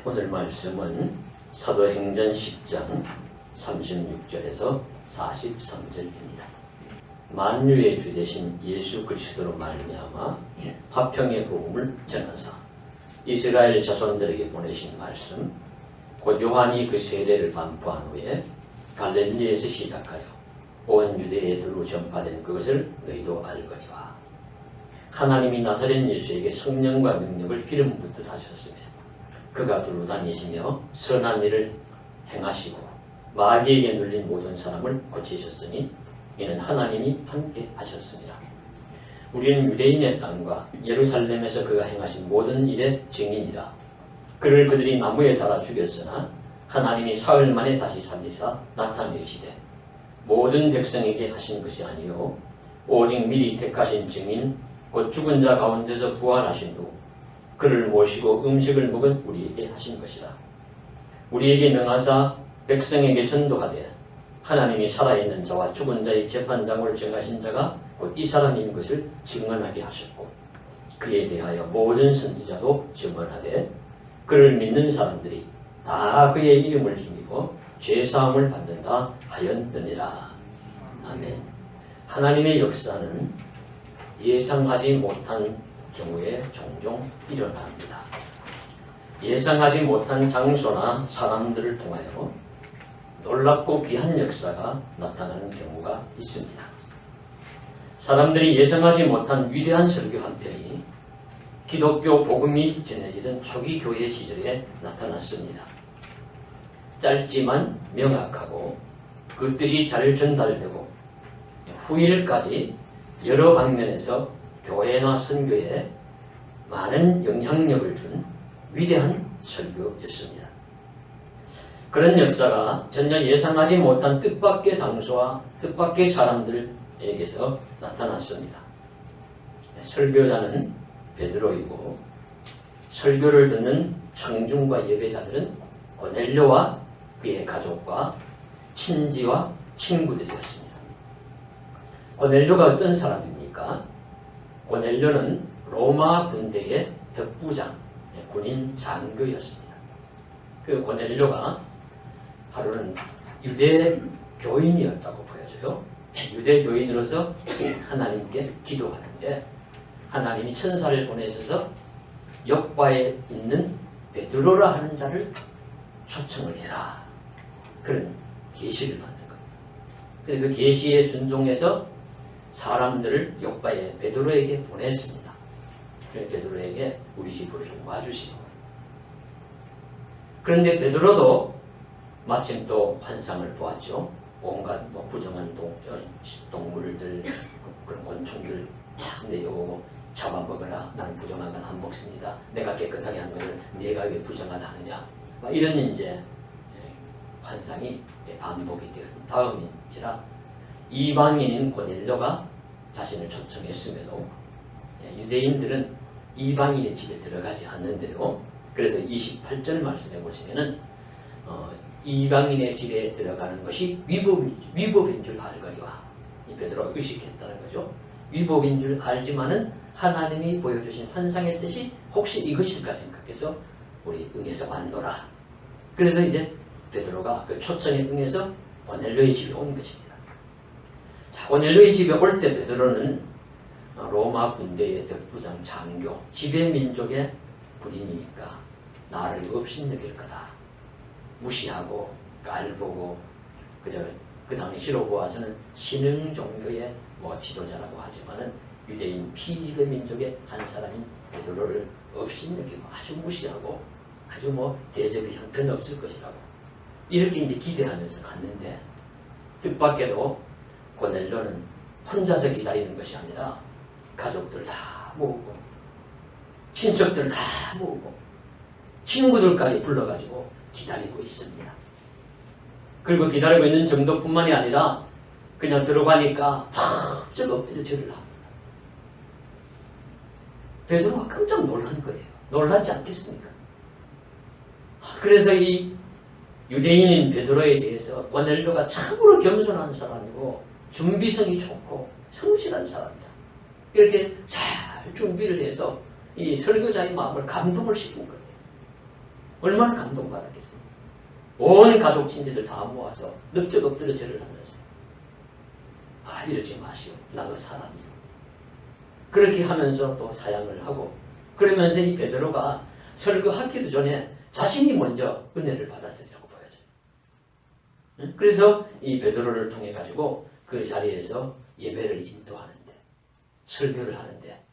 오늘 말씀은 사도행전 10장 36절에서 43절입니다. 만유의 주 되신 예수 그리스도로 말미암아 화평의 복음을 전하사 이스라엘 자손들에게 보내신 말씀, 곧 요한이 그 세례를 반포한 후에 갈릴리에서 시작하여 온 유대에 두루 전파된 그것을 너희도 알거니와. 하나님이 나사렛 예수에게 성령과 능력을 기름 붓듯 하셨으며 그가 두루 다니시며 선한 일을 행하시고 마귀에게 눌린 모든 사람을 고치셨으니 이는 하나님이 함께 하셨습니다. 우리는 유대인의 땅과 예루살렘에서 그가 행하신 모든 일의 증인이라. 그를 그들이 나무에 달아 죽였으나 하나님이 사흘 만에 다시 살리사 나타내시되 모든 백성에게 하신 것이 아니요 오직 미리 택하신 증인 곧 죽은 자 가운데서 부활하신 후 그를 모시고 음식을 먹은 우리에게 하신 것이라. 우리에게 명하사 백성에게 전도하되 하나님이 살아있는 자와 죽은 자의 재판장으로 정하신 자가 곧 이 사람인 것을 증언하게 하셨고 그에 대하여 모든 선지자도 증언하되 그를 믿는 사람들이 다 그의 이름을 힘입어 죄사함을 받는다 하였느니라. 아멘. 하나님의 역사는 예상하지 못한 경우에 종종 일어납니다. 예상하지 못한 장소나 사람들을 통하여 놀랍고 귀한 역사가 나타나는 경우가 있습니다. 사람들이 예상하지 못한 위대한 설교 한 편이 기독교 복음이 전해지던 초기 교회 시절에 나타났습니다. 짧지만 명확하고 그 뜻이 잘 전달되고 후일까지 여러 방면에서 교회나 선교에 많은 영향력을 준 위대한 설교였습니다. 그런 역사가 전혀 예상하지 못한 뜻밖의 장소와 뜻밖의 사람들에게서 나타났습니다. 설교자는 베드로이고 설교를 듣는 청중과 예배자들은 고넬료와 그의 가족과 친지와 친구들이었습니다. 고넬료가 어떤 사람입니까? 고넬료는 로마 군대의 벽부장, 군인 장교였습니다. 그 고넬료가 바로는 유대 교인이었다고 보여져요. 유대 교인으로서 하나님께 기도하는데 하나님이 천사를 보내셔서 옆바에 있는 베드로라 하는 자를 초청을 해라. 그런 계시를 받는 거예요. 그 계시에 순종해서 사람들을 옆바에 베드로에게 보냈습니다. 그래서 베드로에게 우리 집으로 좀 와주시고. 그런데 베드로도 마침 또 환상을 보았죠. 온갖 부정한 동물들, 그런 곤충들 막 내려오고 잡아먹으라. 나는 부정한 건 안 먹습니다. 내가 깨끗하게 한 것을 내가 왜 부정하다 하느냐. 막 이런 이제 환상이 반복이 된 다음인지라 이방인인 고넬료가 자신을 초청했음에도 유대인들은 이방인의 집에 들어가지 않는데요. 그래서 28절 말씀해 보시면은 이방인의 집에 들어가는 것이 위법인 줄 알거니와 이 베드로가 의식했다는 거죠. 위법인 줄 알지만은 하나님이 보여주신 환상의 뜻이 혹시 이것일까 생각해서 우리 응해서 왔노라. 그래서 이제 베드로가 그 초청에 응해서 고넬료의 집에 온 것입니다. 자, 고넬료의 집에 올 때 베드로는 로마 군대의 벽부장 장교, 지배 민족의 군인이니까 나를 업신여길 거다. 무시하고 깔보고 그저 그 당시로 보아서는 신흥 종교의 지도자라고 하지만은 유대인 피지배 민족의 한 사람인 베드로를 업신여기고 아주 무시하고 아주 대접이 형편없을 것이라고 이렇게 이제 기대하면서 갔는데 뜻밖에도 고넬료는 혼자서 기다리는 것이 아니라 가족들 다 모으고 친척들 다 모으고 친구들까지 불러가지고 기다리고 있습니다. 그리고 기다리고 있는 정도뿐만이 아니라 그냥 들어가니까 탁 엎드려 절을 합니다. 베드로가 깜짝 놀란 거예요. 놀라지 않겠습니까? 그래서 이 유대인인 베드로에 대해서 고넬료가 참으로 겸손한 사람이고 준비성이 좋고 성실한 사람이다. 이렇게 잘 준비를 해서 이 설교자의 마음을 감동을 시킨 거예요. 얼마나 감동받았겠어요. 온 가족 친지들 다 모아서 넓적 엎드려 절을 하면서 이러지 마시오. 나도 사람이요. 그렇게 하면서 또 사양을 하고 그러면서 이 베드로가 설교하기도 전에 자신이 먼저 은혜를 받았으리라고 보여져요. 그래서 이 베드로를 통해 가지고 그 자리에서 예배를 인도하는데 설교를 하는데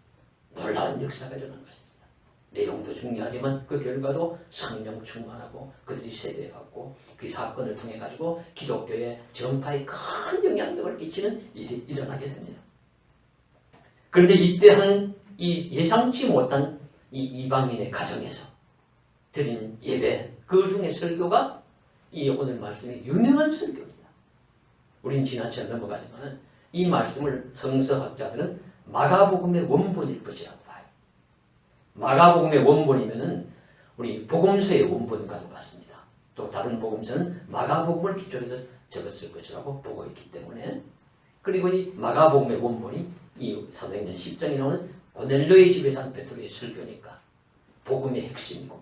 놀라운 역사가 일어난 것입니다. 내용도 중요하지만 그 결과도 성령 충만하고 그들이 세례받고 그 사건을 통해 가지고 기독교의 전파에 큰 영향력을 끼치는 일이 일어나게 됩니다. 그런데 이때 이 예상치 못한 이 이방인의 가정에서 드린 예배 그 중에 설교가 이 오늘 말씀이 유명한 설교입니다. 우린 지나쳐 넘어가지만 이 말씀을 성서학자들은 마가복음의 원본일 것이라고 봐요. 마가복음의 원본이면은 우리 복음서의 원본과도 같습니다. 또 다른 복음서는 마가복음을 기초로 해서 적었을 것이라고 보고 있기 때문에 그리고 이 마가복음의 원본이 이 사도행전 10장에 나오는 고넬료의 집에서 한 베드로의 설교니까 복음의 핵심이고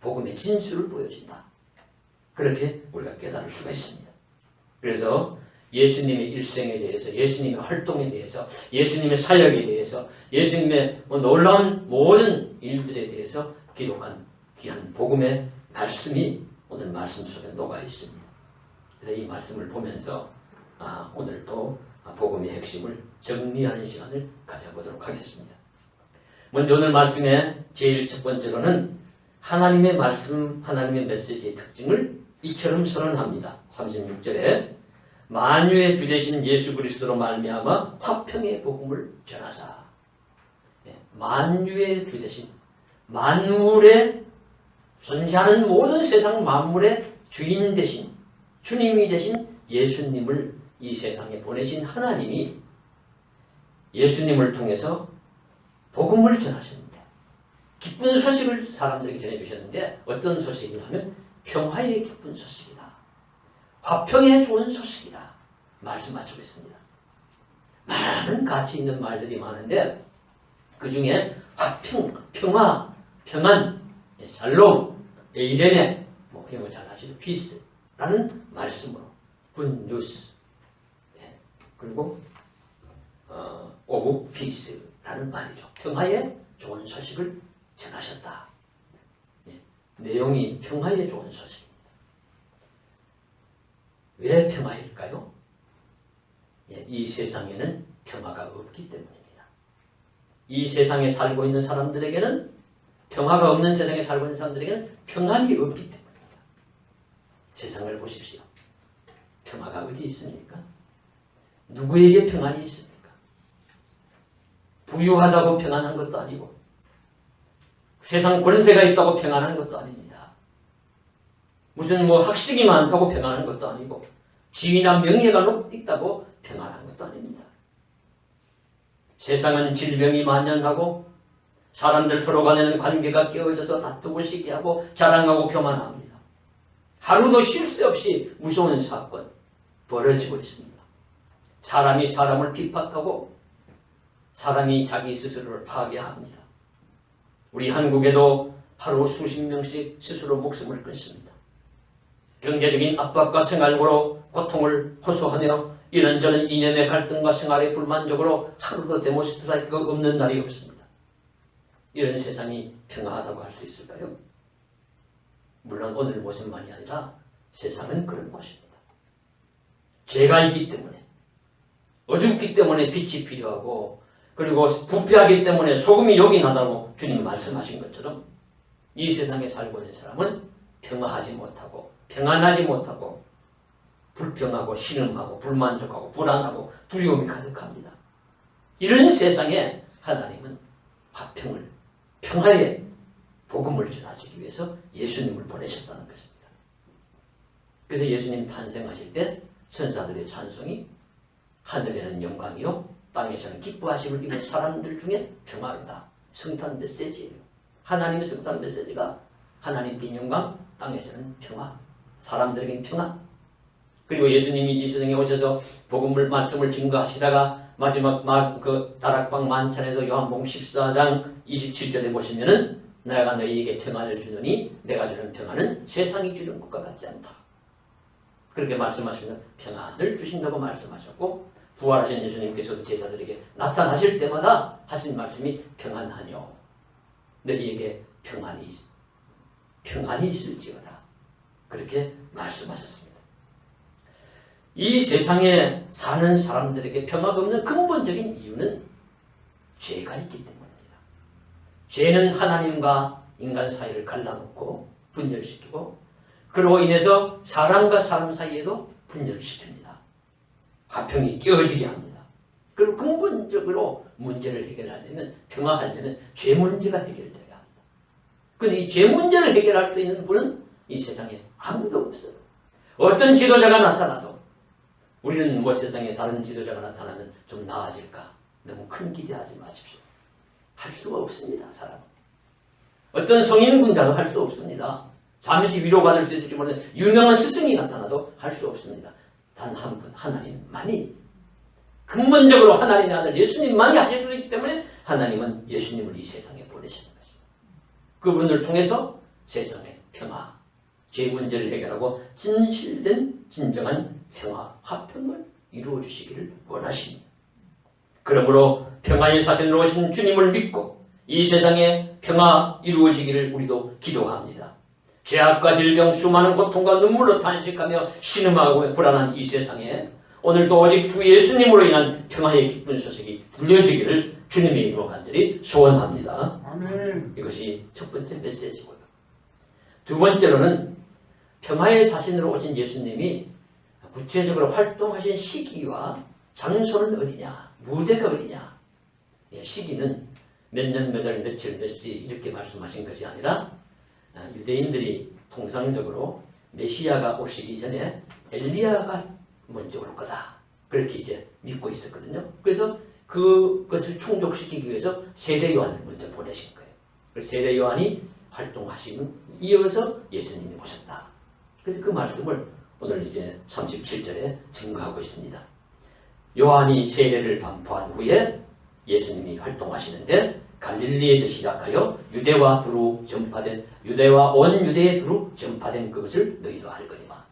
복음의 진수를 보여준다. 그렇게 우리가 깨달을 수가 있습니다. 그래서 예수님의 일생에 대해서, 예수님의 활동에 대해서, 예수님의 사역에 대해서, 예수님의 놀라운 모든 일들에 대해서 기록한 귀한 복음의 말씀이 오늘 말씀 속에 녹아 있습니다. 그래서 이 말씀을 보면서 오늘 또 복음의 핵심을 정리하는 시간을 가져보도록 하겠습니다. 먼저 오늘 말씀의 제일 첫 번째로는 하나님의 말씀, 하나님의 메시지의 특징을 이처럼 선언합니다. 36절에 만유의 주 되신 예수 그리스도로 말미암아 화평의 복음을 전하사. 만유의 주 되신 만물의 존재하는 모든 세상 만물의 주인 되신 주님이 되신 예수님을 이 세상에 보내신 하나님이 예수님을 통해서 복음을 전하셨는데 기쁜 소식을 사람들에게 전해주셨는데 어떤 소식이냐면 평화의 기쁜 소식이다. 화평의 좋은 소식이다. 말씀하시고 있습니다. 많은 가치 있는 말들이 많은데 그 중에 화평, 평화, 평안, 샬롬, 에이레네 이런 거 잘 아시죠? 피스라는 말씀으로 굿뉴스 그리고 오브 피스라는 말이죠. 평화의 좋은 소식을 전하셨다. 내용이 평화의 좋은 소식입니다. 왜 평화일까요? 이 세상에는 평화가 없기 때문입니다. 이 세상에 살고 있는 사람들에게는 평화가 없는 세상에 살고 있는 사람들에게는 평안이 없기 때문입니다. 세상을 보십시오. 평화가 어디 있습니까? 누구에게 평안이 있습니까? 부유하다고 평안한 것도 아니고 세상 권세가 있다고 평안한 것도 아닙니다. 무슨 학식이 많다고 평안한 것도 아니고 지위나 명예가 있다고 평안한 것도 아닙니다. 세상은 질병이 만연하고 사람들 서로 간에는 관계가 깨어져서 다투고 시기하고 자랑하고 교만합니다. 하루도 쉴 새 없이 무서운 사건 벌어지고 있습니다. 사람이 사람을 핍박하고 사람이 자기 스스로를 파괴합니다. 우리 한국에도 하루 수십 명씩 스스로 목숨을 끊습니다. 경제적인 압박과 생활고로 고통을 호소하며 이런저런 이념의 갈등과 생활의 불만족으로 하루도 데모 스트라이크가 없는 날이 없습니다. 이런 세상이 평화하다고 할 수 있을까요? 물론 오늘 모습만이 아니라 세상은 그런 모습입니다. 죄가 있기 때문에 어둡기 때문에 빛이 필요하고 그리고 부패하기 때문에 소금이 욕이 나다고 주님 말씀하신 것처럼 이 세상에 살고 있는 사람은 평화하지 못하고 평안하지 못하고 불평하고 신음하고 불만족하고 불안하고 두려움이 가득합니다. 이런 세상에 하나님은 화평을 평화의 복음을 전하시기 위해서 예수님을 보내셨다는 것입니다. 그래서 예수님 탄생하실 때 천사들의 찬송이 하늘에는 영광이요 땅에서는 기뻐하심을 입은 사람들 중에 평화로다. 성탄 메시지예요. 하나님의 성탄 메시지가 하나님께 영광, 땅에서는 평화, 사람들에게는 평화. 그리고 예수님이 이 세상에 오셔서 복음을 말씀을 증거하시다가 마지막 그 다락방 만찬에서 요한복음 14장 27절에 보시면은 내가 너희에게 평안을 주노니 내가 주는 평안은 세상이 주는 것과 같지 않다. 그렇게 말씀하시면 평안을 주신다고 말씀하셨고, 부활하신 예수님께서도 제자들에게 나타나실 때마다 하신 말씀이 평안하뇨, 너희에게 평안이 있을지어다. 그렇게 말씀하셨습니다. 이 세상에 사는 사람들에게 평화가 없는 근본적인 이유는 죄가 있기 때문입니다. 죄는 하나님과 인간 사이를 갈라놓고 분열시키고, 그로 인해서 사람과 사람 사이에도 분열시킵니다. 화평이 깨어지게 합니다. 그리고 근본적으로 문제를 해결하려면, 평화하려면 죄 문제가 해결돼야 합니다. 그런데 이 죄 문제를 해결할 수 있는 분은 이 세상에 아무도 없어요. 어떤 지도자가 나타나도 우리는 뭐 세상에 다른 지도자가 나타나면 좀 나아질까? 너무 큰 기대하지 마십시오. 할 수가 없습니다. 사람은. 어떤 성인군자도 할 수 없습니다. 잠시 위로받을 수 있을지 모르는 유명한 스승이 나타나도 할 수 없습니다. 단 한 분, 하나님만이, 근본적으로 하나님의 아들 예수님만이 하실 수 있기 때문에 하나님은 예수님을 이 세상에 보내시는 것입니다. 그분을 통해서 세상의 평화, 죄 문제를 해결하고 진실된 진정한 평화, 화평을 이루어 주시기를 원하십니다. 그러므로 평화의 사신으로 오신 주님을 믿고 이 세상에 평화 이루어지기를 우리도 기도합니다. 죄악과 질병, 수많은 고통과 눈물로 탄식하며 신음하고 불안한 이 세상에 오늘도 오직 주 예수님으로 인한 평화의 기쁜 소식이 들려지기를 주님의 이름으로 간절히 소원합니다. 아멘. 이것이 첫 번째 메시지고요. 두 번째로는 평화의 사신으로 오신 예수님이 구체적으로 활동하신 시기와 장소는 어디냐, 무대가 어디냐. 시기는 몇 년, 몇 월, 며칠, 몇 시 이렇게 말씀하신 것이 아니라 유대인들이 통상적으로 메시아가 오시기 전에 엘리야가 먼저 올 거다. 그렇게 이제 믿고 있었거든요. 그래서 그것을 충족시키기 위해서 세례 요한을 먼저 보내신 거예요. 그래서 세례 요한이 활동하시고 이어서 예수님이 오셨다. 그래서 그 말씀을 오늘 이제 37절에 증거하고 있습니다. 요한이 세례를 반포한 후에 예수님이 활동하시는데 갈릴리에서 시작하여 유대와 온 유대에 두루 전파된 그것을 너희도 알거니와.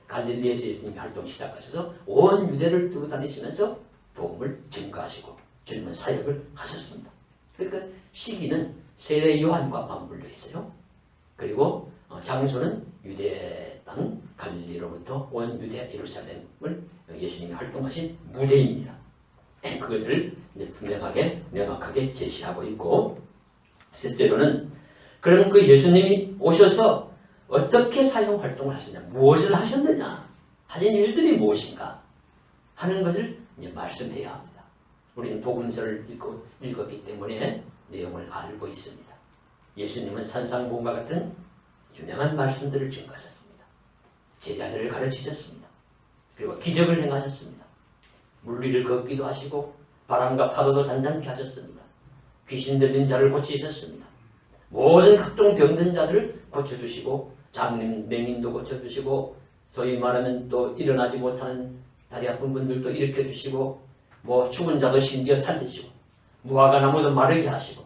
갈릴리에서 예수님이 활동 시작하셔서 온 유대를 두루 다니시면서 복음을 증거하시고 주님은 사역을 하셨습니다. 그러니까 시기는 세례 요한과 맞물려 있어요. 그리고 장소는 유대 땅 갈릴리로부터 온 유대 예루살렘을 예수님이 활동하신 무대입니다. 그것을 이제 명확하게 제시하고 있고, 셋째로는 그럼 그 예수님이 오셔서 어떻게 사역 활동을 하셨냐, 무엇을 하셨느냐, 하신 일들이 무엇인가 하는 것을 이제 말씀해야 합니다. 우리는 복음서를 읽었기 때문에 내용을 알고 있습니다. 예수님은 산상봉과 같은 유명한 말씀들을 증거하셨습니다. 제자들을 가르치셨습니다. 그리고 기적을 행하셨습니다. 물리를 걷기도 하시고 바람과 파도도 잔잔케 하셨습니다. 귀신 들린 자를 고치셨습니다. 모든 각종 병든 자들을 고쳐주시고 장님, 맹인도 고쳐주시고 소위 말하면 또 일어나지 못하는 다리 아픈 분들도 일으켜주시고 뭐 죽은 자도 심지어 살리시고 무화과 나무도 마르게 하시고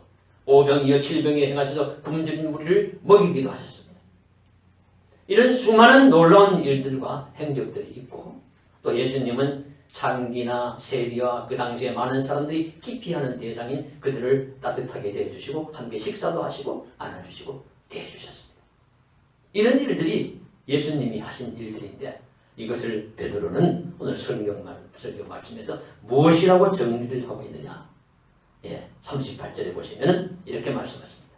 오병이어 칠병이어 행하셔서 굶주린 무리를 먹이기도 하셨습니다. 이런 수많은 놀라운 일들과 행적들이 있고, 또 예수님은 창기나 세리와 그 당시에 많은 사람들이 기피하는 대상인 그들을 따뜻하게 대해주시고 함께 식사도 하시고 안아주시고 대해주셨습니다. 이런 일들이 예수님이 하신 일들인데, 이것을 베드로는 오늘 설교 말씀에서 무엇이라고 정리를 하고 있느냐. 38절에 보시면 이렇게 말씀하십니다.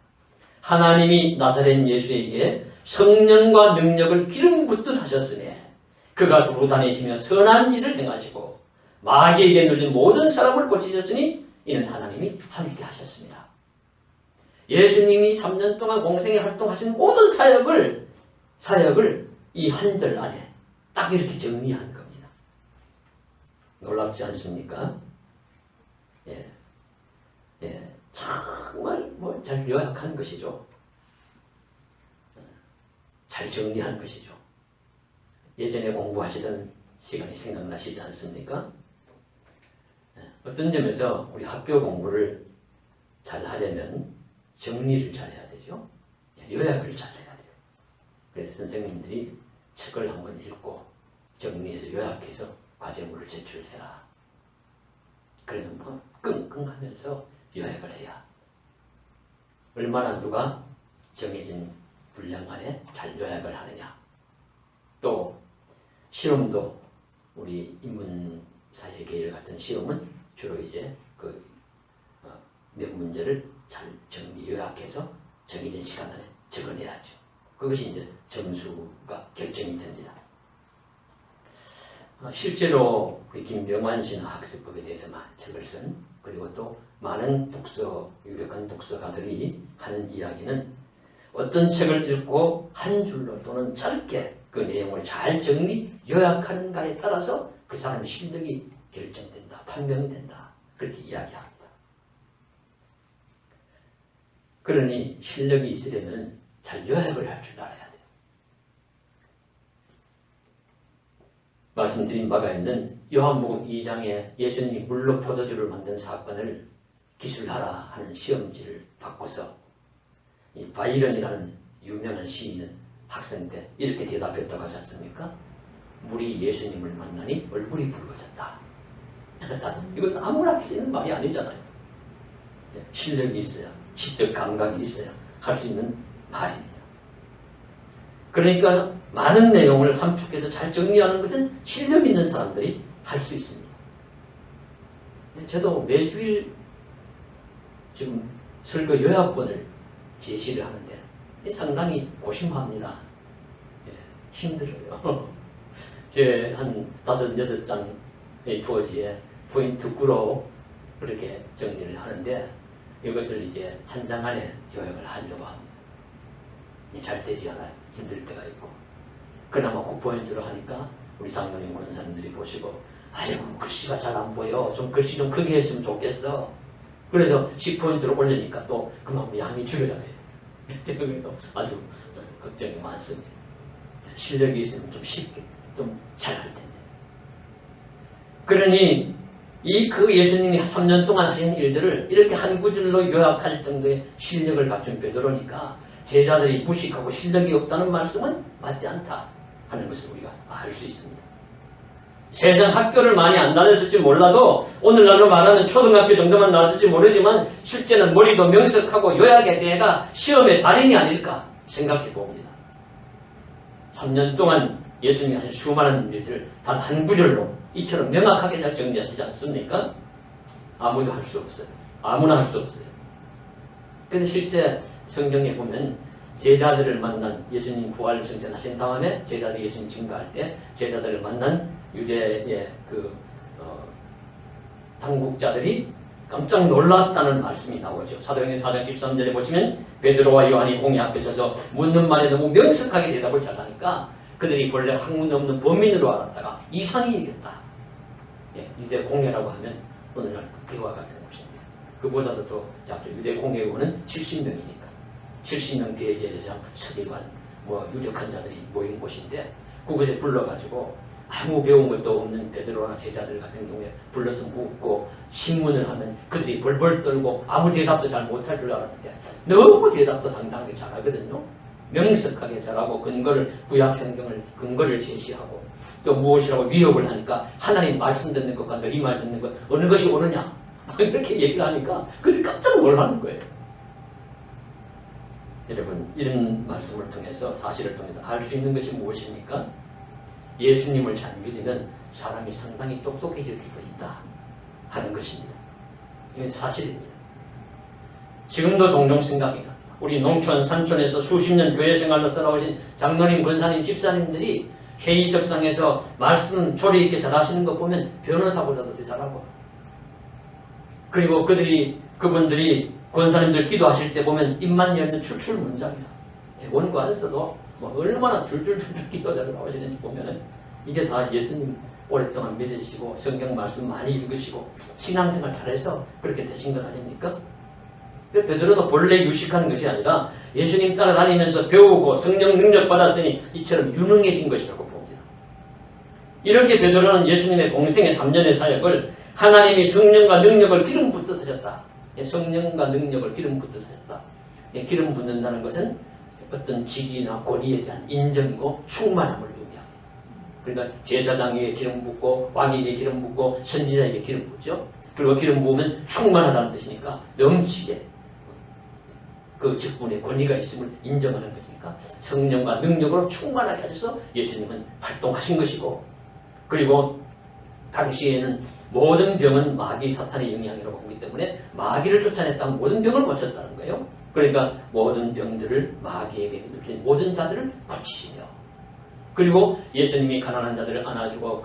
하나님이 나사렛 예수에게 성령과 능력을 기름 붓듯 하셨으니 그가 두루 다니시며 선한 일을 행하시고 마귀에게 눌린 모든 사람을 고치셨으니 이는 하나님이 함께 하셨습니다. 예수님이 3년 동안 공생에 활동하신 모든 사역을 이 한 절 안에 딱 이렇게 정리한 겁니다. 놀랍지 않습니까? 정말 잘 요약한 것이죠. 잘 정리한 것이죠. 예전에 공부하시던 시간이 생각나시지 않습니까? 어떤 점에서 우리 학교 공부를 잘 하려면 정리를 잘해야 되죠. 요약을 잘해야 돼요. 그래서 선생님들이 책을 한번 읽고 정리해서 요약해서 과제물을 제출해라. 그러면 뭐 끙끙하면서 요약을 해야 얼마나 누가 정해진 분량 안에 잘 요약을 하느냐. 또 시험도 우리 인문사회 계열 같은 시험은 주로 이제 몇 문제를 잘 정리 요약해서 정해진 시간 안에 적어내야죠. 그것이 이제 점수가 결정이 됩니다. 실제로 우리 김병환 씨는 학습법에 대해서 많은 책을 쓴, 그리고 또 많은 유력한 독서가들이 하는 이야기는 어떤 책을 읽고 한 줄로 또는 짧게 그 내용을 잘 정리 요약하는가에 따라서 그 사람의 실력이 결정된다, 판명된다, 그렇게 이야기합니다. 그러니 실력이 있으려면 잘 요약을 할 줄 알아야 돼요. 말씀드린 바가 있는 요한복음 2장에 예수님이 물로 포도주를 만든 사건을 기술하라 하는 시험지를 바꿔서 이 바이런이라는 유명한 시인은 학생 때 이렇게 대답했다고 하지 않습니까? 물이 예수님을 만나니 얼굴이 붉어졌다. 이건 아무나 할 수 있는 말이 아니잖아요. 실력이 있어야, 시적 감각이 있어야 할 수 있는 말입니다. 그러니까 많은 내용을 함축해서 잘 정리하는 것은 실력 있는 사람들이 할 수 있습니다. 저도 매주일 지금 설교 요약본을 제시를 하는데 상당히 고심합니다. 힘들어요. 제 한 5, 6장 A4지에 포인트 구로 그렇게 정리를 하는데 이것을 이제 한 장 안에 요약을 하려고 합니다. 잘 되지 않아요. 힘들 때가 있고. 그나마 9포인트로 하니까 우리 장로님 권사님들이 보시고 아이고 글씨가 잘 안 보여. 좀 글씨 좀 크게 했으면 좋겠어. 그래서 10포인트로 올리니까 또 그만큼 양이 줄여야 돼요. 그래도 아주 걱정이 많습니다. 실력이 있으면 좀 쉽게 좀 잘 할 텐데. 그러니 그 예수님이 3년 동안 하신 일들을 이렇게 한 구절로 요약할 정도의 실력을 갖춘 베드로니까 제자들이 무식하고 실력이 없다는 말씀은 맞지 않다 하는 것을 우리가 알 수 있습니다. 세상 학교를 많이 안 다녔을지 몰라도 오늘날로 말하는 초등학교 정도만 나왔을지 모르지만 실제는 머리도 명석하고 요약에 대해가 시험의 달인이 아닐까 생각해 봅니다. 3년 동안 예수님이 하신 수많은 일들을 단 한 구절로 이처럼 명확하게 잘 정리하시지 않습니까? 아무도 할 수 없어요. 아무나 할 수 없어요. 그래서 실제 성경에 보면 제자들을 만난 예수님 부활 승천하신 다음에 제자들이 예수님 증거할 때 제자들을 만난 유대의 당국자들이 깜짝 놀랐다는 말씀이 나오죠. 사도행전 4장 13절에 보시면 베드로와 요한이 공회 앞에 서서 묻는 말에 너무 명석하게 대답을 잘하니까 그들이 본래 학문 없는 범인으로 알았다가 이상이 이겼다. 유대 공회라고 하면 오늘날 국회와 같은 곳인데 그보다도 더 작죠. 유대 공회의원은 70명이니까 70명 대제사장, 서기관, 유력한 자들이 모인 곳인데 그곳에 불러가지고 아무 배운 것도 없는 베드로나 제자들 같은 경우에 불러서 묻고 신문을 하면 그들이 벌벌 떨고 아무 대답도 잘 못할 줄 알았는데 너무 대답도 당당하게 잘하거든요. 명석하게 잘하고 구약 성경을 근거를 제시하고 또 무엇이라고 위협을 하니까 하나님 말씀 듣는 것과 너희 말 듣는 것 어느 것이 옳으냐 이렇게 얘기를 하니까 그들이 깜짝 놀라는 거예요. 여러분 이런 말씀을 통해서 사실을 통해서 알 수 있는 것이 무엇입니까? 예수님을 잘 믿으면 사람이 상당히 똑똑해질 수도 있다 하는 것입니다. 이건 사실입니다. 지금도 종종 생각이 납니다. 우리 농촌, 산촌에서 수십 년 교회 생활로 살아오신 장로님, 권사님, 집사님들이 회의석상에서 말씀 조리 있게 잘하시는 거 보면 변호사보다도 더 잘하고 그리고 그분들이 권사님들 기도하실 때 보면 입만 열면 출출문상이다. 원고 안 써도 얼마나 줄줄줄줄 기도 잘 나오시는지 보면은 이게 다 예수님 오랫동안 믿으시고 성경 말씀 많이 읽으시고 신앙생활 잘해서 그렇게 되신 것 아닙니까? 베드로도 본래 유식한 것이 아니라 예수님 따라다니면서 배우고 성령 능력 받았으니 이처럼 유능해진 것이라고 봅니다. 이렇게 베드로는 예수님의 공생의 3년의 사역을 하나님이 성령과 능력을 기름 붓듯 하셨다. 성령과 능력을 기름 붓듯 하셨다. 기름 붓는다는 것은 어떤 직위나 권위에 대한 인정이고 충만함을 의미합니다. 그러니까 제사장에게 기름 붓고 왕에게 기름 붓고 선지자에게 기름 붓죠. 그리고 기름 부으면 충만하다는 뜻이니까 넘치게 그 직분의 권위가 있음을 인정하는 것이니까 성령과 능력으로 충만하게 하셔서 예수님은 활동하신 것이고, 그리고 당시에는 모든 병은 마귀 사탄의 영향이라고 보기 때문에 마귀를 쫓아냈다면 모든 병을 고쳤다는 거예요. 그러니까 모든 병들을 마귀에게 눌린 모든 자들을 고치시며, 그리고 예수님이 가난한 자들을 안아주고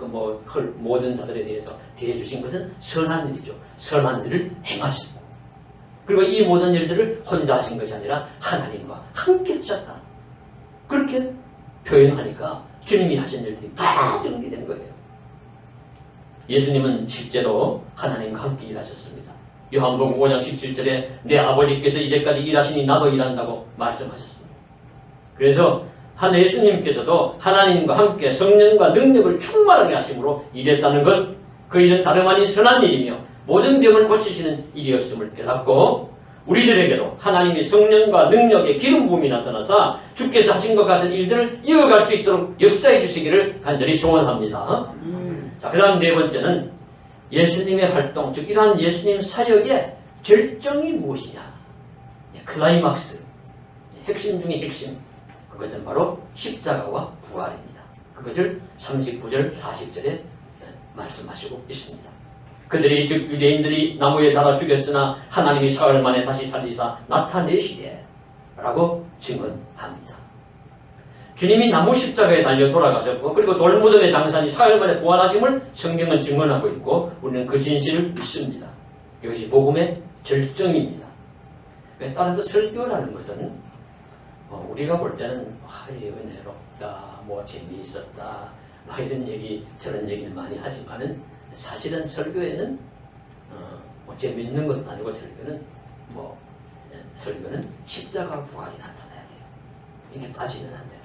모든 자들에 대해서 대해주신 것은 선한 일이죠. 선한 일을 행하시고, 그리고 이 모든 일들을 혼자 하신 것이 아니라 하나님과 함께 하셨다. 그렇게 표현하니까 주님이 하신 일들이 다 정리된 거예요. 예수님은 실제로 하나님과 함께 일하셨습니다. 요한복음 5장 17절에 내 아버지께서 이제까지 일하시니 나도 일한다고 말씀하셨습니다. 그래서 예수님께서도 하나님과 함께 성령과 능력을 충만하게 하심으로 일했다는 것, 그 일은 다름 아닌 선한 일이며 모든 병을 고치시는 일이었음을 깨닫고, 우리들에게도 하나님이 성령과 능력의 기름 부음이 나타나서 주께서 하신 것 같은 일들을 이어갈 수 있도록 역사해 주시기를 간절히 소원합니다. 자, 그 다음 네 번째는 예수님의 활동, 즉 이러한 예수님 사역의 절정이 무엇이냐, 클라이막스, 핵심 중의 핵심, 그것은 바로 십자가와 부활입니다. 그것을 39절 40절에 말씀하시고 있습니다. 그들이 즉 유대인들이 나무에 달아 죽였으나 하나님이 사흘 만에 다시 살리사 나타내시되 라고 증언합니다. 주님이 나무 십자가에 달려 돌아가셨고, 그리고 돌무덤의 장사니 사흘 만에 부활하심을 성경은 증언하고 있고, 우리는 그 진실을 믿습니다. 이것이 복음의 절정입니다. 따라서 설교라는 것은 우리가 볼 때는 은혜롭다, 재미있었다, 이런 얘기 저런 얘기를 많이 하지만은 사실은 설교에는 재밌는 것도 아니고 설교는 십자가 부활이 나타나야 돼요. 이게 빠지면 안 돼요.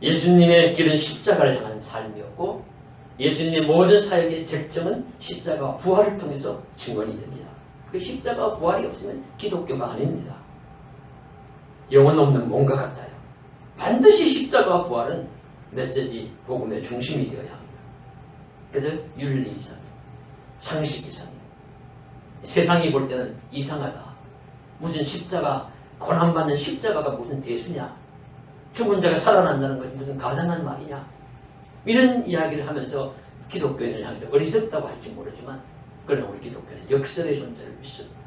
예수님의 길은 십자가를 향한 삶이었고, 예수님의 모든 사역의 절정은 십자가와 부활을 통해서 증언이 됩니다. 그 십자가와 부활이 없으면 기독교가 아닙니다. 영혼 없는 뭔가 같아요. 반드시 십자가와 부활은 메시지 복음의 중심이 되어야 합니다. 그래서 윤리 이상, 상식 이상, 세상이 볼 때는 이상하다. 무슨 십자가, 고난받는 십자가가 무슨 대수냐? 죽은 자가 살아난다는 것이 무슨 가당한 말이냐? 이런 이야기를 하면서 기독교인을 향해서 어리석다고 할지 모르지만, 그러나 우리 기독교는 역설의 존재를 믿습니다.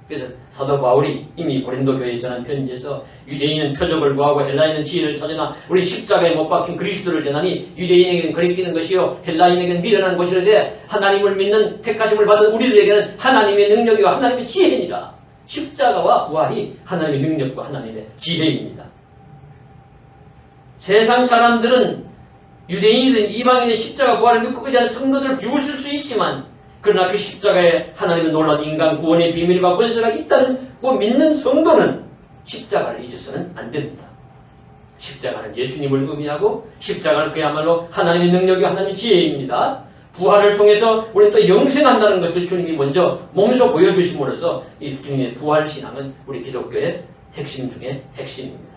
그래서 사도 바울이 이미 고린도 교회에 전한 편지에서 유대인은 표적을 구하고 헬라인은 지혜를 찾으나 우리 십자가에 못 박힌 그리스도를 전하니 유대인에게는 거리끼는 것이요 헬라인에게는 미련한 것이라되 하나님을 믿는 택하심을 받은 우리들에게는 하나님의 능력이와 하나님의 지혜이니라. 십자가와 부활이 하나님의 능력과 하나님의 지혜입니다. 세상 사람들은 유대인이든 이방인의 십자가 부활을 믿고 그지 않은 성도들을 비웃을 수 있지만, 그러나 그 십자가에 하나님의 놀라운 인간 구원의 비밀과 권세가 있다는 그 믿는 성도는 십자가를 잊어서는 안 됩니다. 십자가는 예수님을 의미하고, 십자가는 그야말로 하나님의 능력이고 하나님의 지혜입니다. 부활을 통해서 우리는 또 영생한다는 것을 주님이 먼저 몸소 보여주심으로써 이 주님의 부활 신앙은 우리 기독교의 핵심 중의 핵심입니다.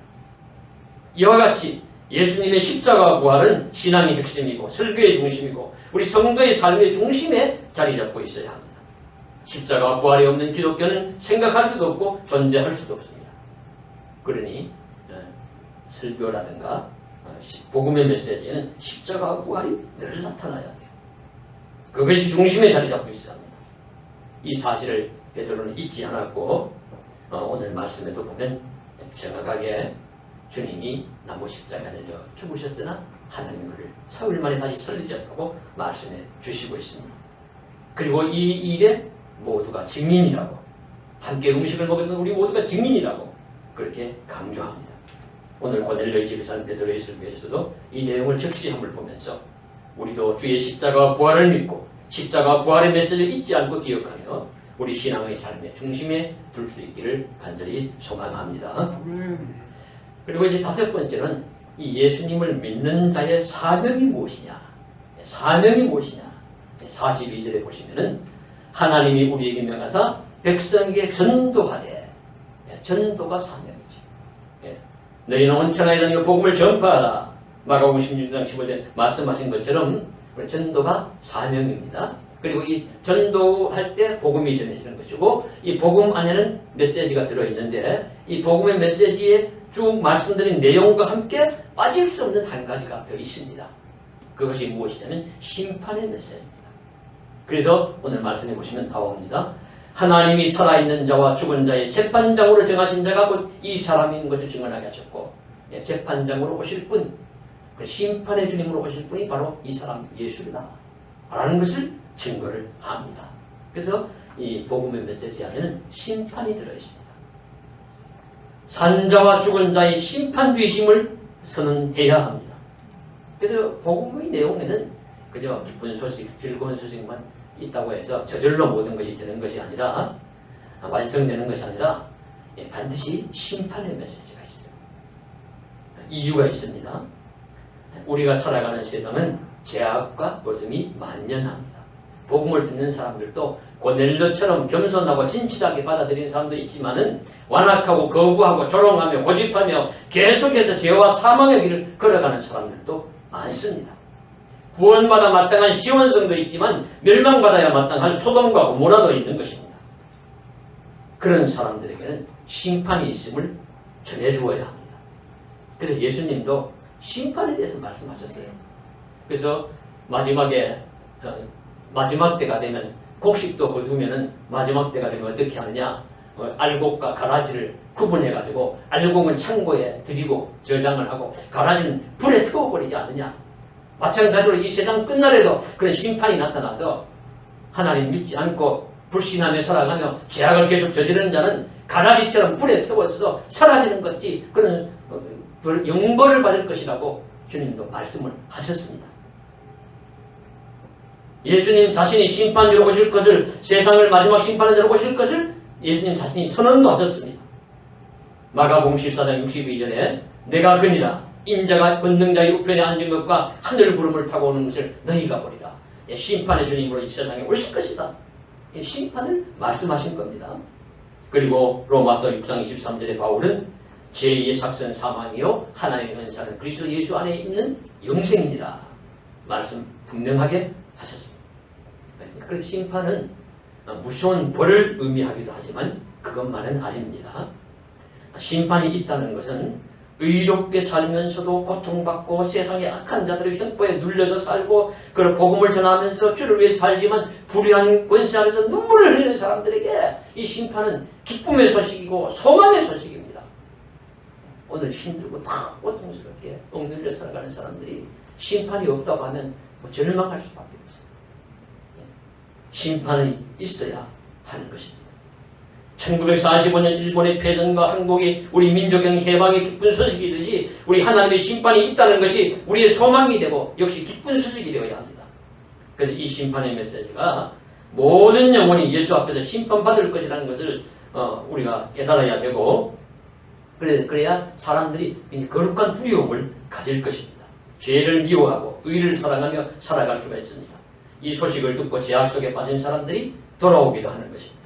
이와 같이 예수님의 십자가와 부활은 신앙의 핵심이고 설교의 중심이고 우리 성도의 삶의 중심에 자리 잡고 있어야 합니다. 십자가와 부활이 없는 기독교는 생각할 수도 없고 존재할 수도 없습니다. 그러니 설교라든가 복음의 메시지에는 십자가와 부활이 늘 나타나야 돼요. 그것이 중심에 자리 잡고 있어야 합니다. 이 사실을 베드로는 잊지 않았고 오늘 말씀에도 보면 정확하게 주님이 나무 십자가에 달려 죽으셨으나 하나님이 그를 사흘 만에 다시 살리셨다고 말씀해 주시고 있습니다. 그리고 이 일에 모두가 증인이라고, 함께 음식을 먹었던 우리 모두가 증인이라고 그렇게 강조합니다. 오늘 고넬료의 집에 사는 베드로의 설교에서도 이 내용을 적시함을 보면서 우리도 주의 십자가와 부활을 믿고 십자가와 부활의 메시지를 잊지 않고 기억하며 우리 신앙의 삶의 중심에 둘 수 있기를 간절히 소망합니다. 그리고 이제 다섯 번째는 이 예수님을 믿는 자의 사명이 무엇이냐? 사명이 무엇이냐? 42절에 보시면은 하나님이 우리에게 명하사 백성에게 전도하되 전도가 사명이죠. 예. 너희는 온 천하에 다니고 복음을 전파하라. 마가복음 16장 15절에 말씀하신 것처럼 전도가 사명입니다. 그리고 이 전도할 때 복음이 전해지는 것이고 이 복음 안에는 메시지가 들어있는데 이 복음의 메시지에 쭉 말씀드린 내용과 함께 빠질 수 없는 한 가지가 더 있습니다. 그것이 무엇이냐면 심판의 메시지입니다. 그래서 오늘 말씀해 보시면 나옵니다. 하나님이 살아있는 자와 죽은 자의 재판장으로 정하신 자가 곧 이 사람인 것을 증언하게 하셨고 재판장으로 오실 분, 심판의 주님으로 오실 분이 바로 이 사람 예수다 라는 것을 증거를 합니다. 그래서 이 복음의 메시지 안에는 심판이 들어있습니다. 산자와 죽은 자의 심판주의심을 선언해야 합니다. 그래서 복음의 내용에는 그저 기쁜 소식, 즐거운 소식만 있다고 해서 저절로 모든 것이 되는 것이 아니라 완성되는 것이 아니라 반드시 심판의 메시지가 있어요. 이유가 있습니다. 우리가 살아가는 세상은 죄악과 어둠이 만연합니다. 복음을 듣는 사람들도 고넬료처럼 겸손하고 진실하게 받아들이는 사람도 있지만은 완악하고 거부하고 조롱하며 고집하며 계속해서 죄와 사망의 길을 걸어가는 사람들도 많습니다. 구원받아 마땅한 시온성도 있지만 멸망받아야 마땅한 소돔과 고모라도 있는 것입니다. 그런 사람들에게는 심판이 있음을 전해주어야 합니다. 그래서 예수님도 심판에 대해서 말씀하셨어요. 그래서 마지막에 마지막 때가 되면 곡식도 거두면은 마지막 때가 되면 어떻게 하느냐? 알곡과 가라지를 구분해가지고 알곡은 창고에 들이고 저장을 하고 가라지는 불에 태워버리지 않느냐? 마찬가지로 이 세상 끝날에도 그런 심판이 나타나서 하나님 믿지 않고 불신하며 살아가며 죄악을 계속 저지르는 자는 가라지처럼 불에 태워져서 사라지는 것이 그런 영벌을 받을 것이라고 주님도 말씀을 하셨습니다. 예수님 자신이 심판주로 오실 것을, 세상을 마지막 심판하러 오실 것을 예수님 자신이 선언도 하셨습니다. 마가복음 14장 62절에 내가 그니라 인자가 권능자의 우편에 앉은 것과 하늘 구름을 타고 오는 것을 너희가 보리라. 심판의 주님으로 이 세상에 오실 것이다. 이 심판을 말씀하신 겁니다. 그리고 로마서 6장 23절에 바울은 제2의 삭선 사망이요 하나님의 은사는 그리스도 예수 안에 있는 영생이니라 말씀 분명하게 하셨습니다. 그래서 심판은 무서운 벌을 의미하기도 하지만 그것만은 아닙니다. 심판이 있다는 것은 의롭게 살면서도 고통받고 세상의 악한 자들의 형벌에 눌려서 살고 그런 복음을 전하면서 주를 위해 살지만 불의한 권세 아래서 눈물을 흘리는 사람들에게 이 심판은 기쁨의 소식이고 소망의 소식입니다. 오늘 힘들고 다 고통스럽게 억눌려 살아가는 사람들이 심판이 없다고 하면 절망할 수밖에 없어요. 심판이 있어야 하는 것입니다. 1945년 일본의 패전과 한국이 우리 민족의 해방의 기쁜 소식이듯이 우리 하나님의 심판이 있다는 것이 우리의 소망이 되고 역시 기쁜 소식이 되어야 합니다. 그래서 이 심판의 메시지가 모든 영혼이 예수 앞에서 심판받을 것이라는 것을 우리가 깨달아야 되고 그래야 사람들이 거룩한 두려움을 가질 것입니다. 죄를 미워하고 의를 사랑하며 살아갈 수가 있습니다. 이 소식을 듣고 죄악 속에 빠진 사람들이 돌아오기도 하는 것입니다.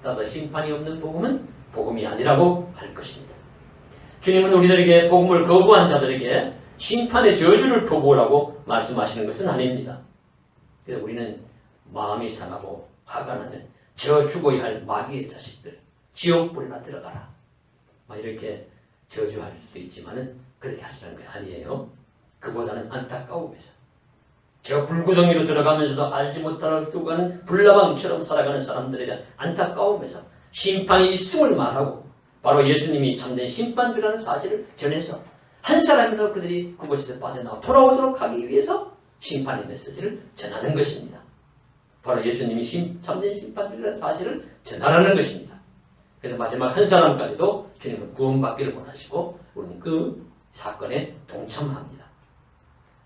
따라서 심판이 없는 복음은 복음이 아니라고 할 것입니다. 주님은 우리들에게 복음을 거부한 자들에게 심판의 저주를 표보라고 말씀하시는 것은 아닙니다. 그래서 우리는 마음이 상하고 화가 나면 저 죽어야 할 마귀의 자식들 지옥불에나 들어가라 이렇게 저주할 수 있지만은 그렇게 하시는 게 아니에요. 그보다는 안타까움에서 저 불구덩이로 들어가면서도 알지 못하고 죽어가는 불나방처럼 살아가는 사람들에 대한 안타까움에서 심판이 있음을 말하고 바로 예수님이 참된 심판주라는 사실을 전해서 한 사람이라도 그들이 그곳에서 빠져나와 돌아오도록 하기 위해서 심판의 메시지를 전하는 것입니다. 바로 예수님이 참된 심판주라는 사실을 전하라는 것입니다. 그래서 마지막 한 사람까지도 주님은 구원받기를 원하시고 우리는 그 사건에 동참합니다.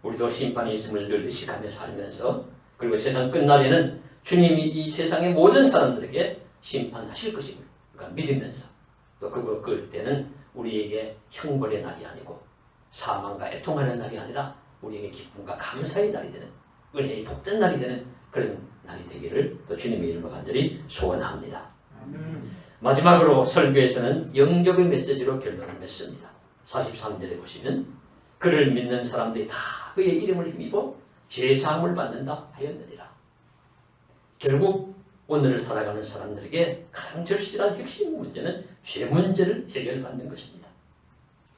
우리도 심판이 있음을 늘 의식하며 살면서 그리고 세상 끝날에는 주님이 이 세상의 모든 사람들에게 심판하실 것입니다. 그러니까 믿으면서 또 그때는 우리에게 형벌의 날이 아니고 사망과 애통하는 날이 아니라 우리에게 기쁨과 감사의 날이 되는 은혜의 복된 날이 되는 그런 날이 되기를 또 주님의 이름으로 간절히 소원합니다. 마지막으로 설교에서는 영적인 메시지로 결론을 맺습니다. 43절에 보시면 그를 믿는 사람들이 다 그의 이름을 힘입어 죄사함을 받는다 하였느니라. 결국 오늘을 살아가는 사람들에게 가장 절실한 핵심 문제는 죄 문제를 해결받는 것입니다.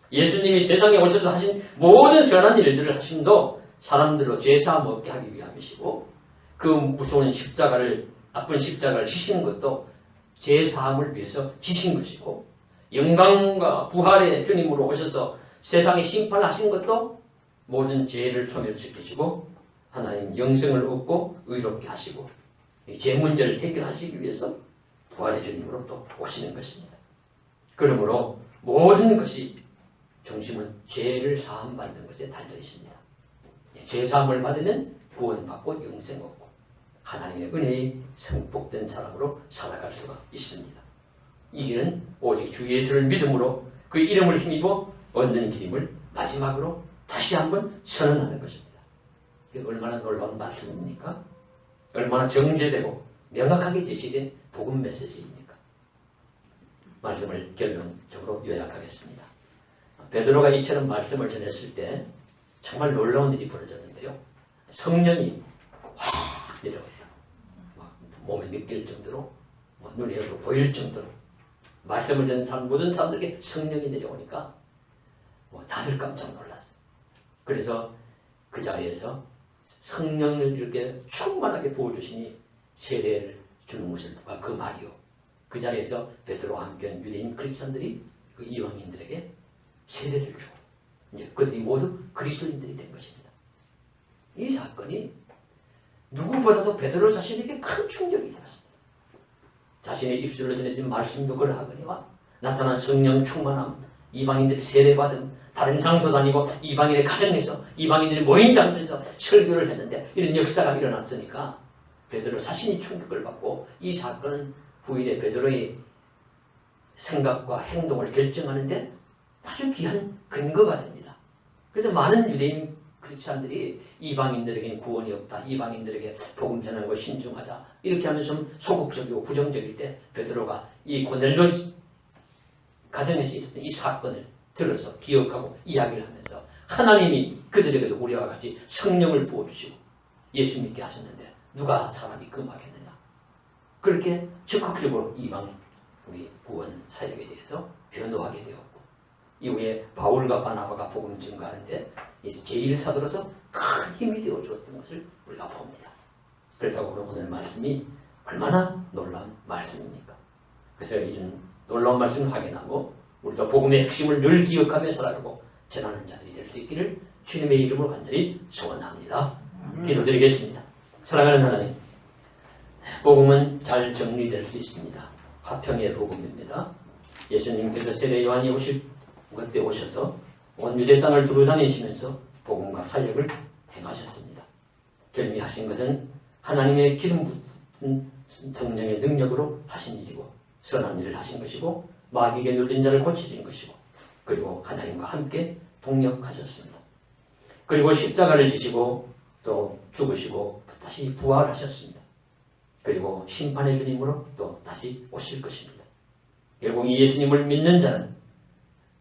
예수님이 세상에 오셔서 하신 모든 선한 일들을 하심도 사람들로 죄사함 얻게 하기 위함이시고 그 무서운 십자가를 아픈 십자가를 지시는 것도 죄사함을 위해서 지신 것이고 영광과 부활의 주님으로 오셔서 세상에 심판하신 것도 모든 죄를 소멸시키시고 하나님 영생을 얻고 의롭게 하시고 죄 문제를 해결하시기 위해서 부활의 주님으로 또 오시는 것입니다. 그러므로 모든 것이 중심은 죄를 사함받는 것에 달려 있습니다. 죄 사함을 받으면 구원받고 영생 얻고 하나님의 은혜에 성복된 사람으로 살아갈 수가 있습니다. 이 길은 오직 주 예수를 믿음으로 그 이름을 힘입어 얻는 길임을 마지막으로 다시 한번 선언하는 것입니다. 이게 얼마나 놀라운 말씀입니까? 얼마나 정제되고 명확하게 제시된 복음 메시지입니까? 말씀을 결론적으로 요약하겠습니다. 베드로가 이처럼 말씀을 전했을 때 정말 놀라운 일이 벌어졌는데요. 성령이 확 내려오세요. 몸에 느낄 정도로 눈에 보일 정도로 말씀을 듣는 사람, 모든 사람들에게 성령이 내려오니까 다들 깜짝 놀랐어요. 그래서 그 자리에서 성령을 이렇게 충만하게 부어주시니 세례를 주는 것을 누가 그 말이요. 그 자리에서 베드로와 함께 유대인 크리스천들이 그 이방인들에게 세례를 주고 이제 그들이 모두 그리스도인들이 된 것입니다. 이 사건이 누구보다도 베드로 자신에게 큰 충격이 되었습니다. 자신의 입술로 전해진 말씀도 그러하거니와 나타난 성령 충만함, 이방인들이 세례받은 다른 장소 다니고 이방인의 가정에서 이방인들이 모인 장소에서 설교를 했는데 이런 역사가 일어났으니까 베드로 자신이 충격을 받고 이 사건은 후일에 베드로의 생각과 행동을 결정하는데 아주 귀한 근거가 됩니다. 그래서 많은 유대인 크리스찬들이 이방인들에게 구원이 없다. 이방인들에게 복음 전하는 거 신중하자. 이렇게 하면서 좀 소극적이고 부정적일 때 베드로가 이 고넬료 가정에서 있었던 이 사건을 들어서 기억하고 이야기를 하면서 하나님이 그들에게도 우리와 같이 성령을 부어주시고 예수 믿게 하셨는데 누가 사람이 금하겠느냐. 그렇게 적극적으로 이방 우리 구원 사역에 대해서 변호하게 되었고 이후에 바울과 바나바가 복음 증거하는데 제1사도로서 큰 힘이 되어 주었던 것을 우리가 봅니다. 그렇다고 보면 오늘 말씀이 얼마나 놀라운 말씀입니까? 그래서 이런 놀라운 말씀을 확인하고 우리도 복음의 핵심을 늘 기억하며 살아가고 전하는 자들이 될 수 있기를 주님의 이름으로 간절히 소원합니다. 기도드리겠습니다. 사랑하는 하나님, 복음은 잘 정리될 수 있습니다. 화평의 복음입니다. 예수님께서 세례 요한이 오실 그때 오셔서 온 유대 땅을 두루 다니시면서 복음과 사역을 행하셨습니다. 주님이 하신 것은 하나님의 기름 붓은 성령의 능력으로 하신 일이고 선한 일을 하신 것이고 마귀에게 눌린 자를 고치신 것이고 그리고 하나님과 함께 동역하셨습니다. 그리고 십자가를 지시고 또 죽으시고 다시 부활하셨습니다. 그리고 심판의 주님으로 또 다시 오실 것입니다. 결국 이 예수님을 믿는 자는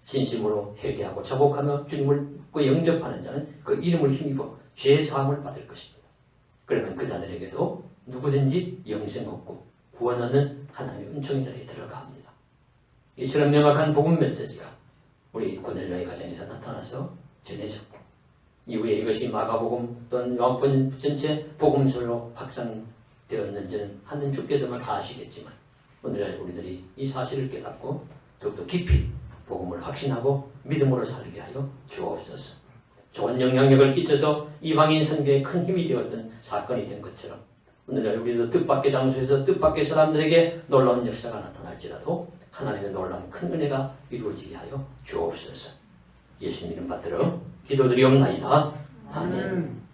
진심으로 회개하고 자복하며 주님을 믿고 영접하는 자는 그 이름을 힘입어 죄 사함을 받을 것입니다. 그러면 그 자들에게도 누구든지 영생 얻고 구원 얻는 하나님의 은총의 자리에 들어가 합니다. 이처럼 명확한 복음 메시지가 우리 고넬료의 가정에서 나타나서 전해졌고 이후에 이것이 마가복음 또는 요한복음 전체 복음서로 확산되었는지는 하는 주께서만 다 아시겠지만 오늘날 우리들이 이 사실을 깨닫고 더욱더 깊이 복음을 확신하고 믿음으로 살게 하여 주옵소서. 좋은 영향력을 끼쳐서 이방인 선교에 큰 힘이 되었던 사건이 된 것처럼 오늘날 우리도 뜻밖의 장소에서 뜻밖의 사람들에게 놀라운 역사가 나타날지라도 하나님의 놀라운 큰 은혜가 이루어지게 하여 주옵소서. 예수님 이름 받들어 기도드리옵나이다. 아멘.